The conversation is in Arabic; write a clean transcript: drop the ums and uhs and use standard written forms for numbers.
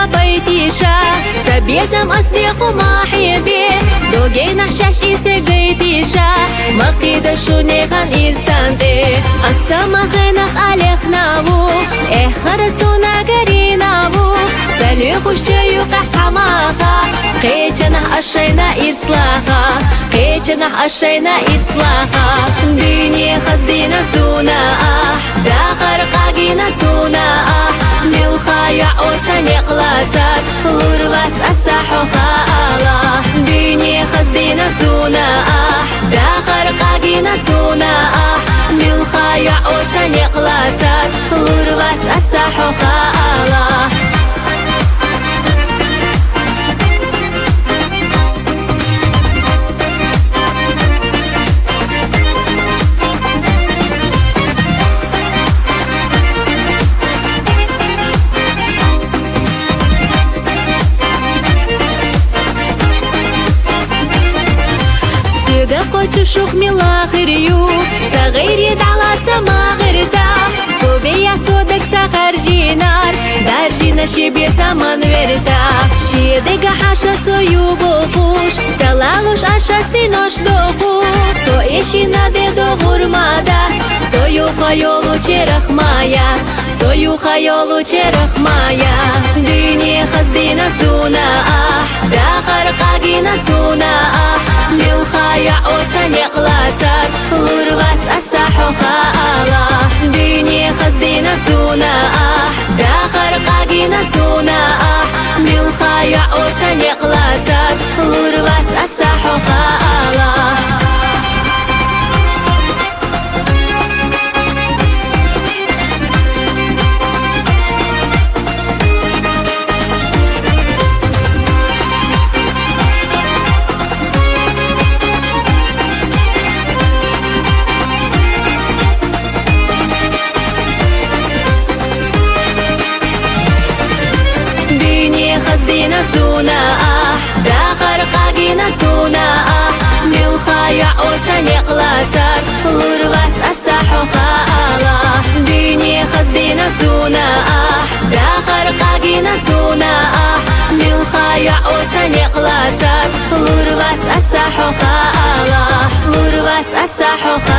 بيتيشا سبيزم أصدق وما حيدي دوغينا حشاشي سيقيتيشا مقيدة شوني غان إنسان دي السما غنق أليخنابو خرسونا قرينابو سليخ الشيوق احتماخا قيتنا أشينا إرسلاخا قيتنا أشينا إرسلاخا ديني خزدينا سونا داخر قاقينا سونا ملخايع وسنقلاتك غربات أساحو خالا ديني خزدينا سونا داخر قاقينا سونا ملخايع وسنقلاتك غربات أساحو خالا قوت شوخ ملاخريو صغير على تماغرتا صوبيا تودك تخرجينار دارجينا شبي زمان ورتا شيدك حاشا سويو بوفوش تلالوش عشا سينوش دوفو سو إشينا ديدو غرمادات سويو خيولو چرخ مايات سويو خيولو چرخ مايات ديني خزدينا سونا داخر قاقينا سونا ملخايع وسنقلاتك غربات أساحو خالا ديني خزدينا سونا داخر قاقينا سونا ملخايع وسنقلاتك غربات أساحو خالا خزدينا سونا داخر قاقينا سونا ملخايع وسنقلاتك غربات أساحو خالا ديني خزدينا سونا داخر قاقينا سونا ملخايع وسنقلاتك غربات أساحو خالا غربات أساحو خالا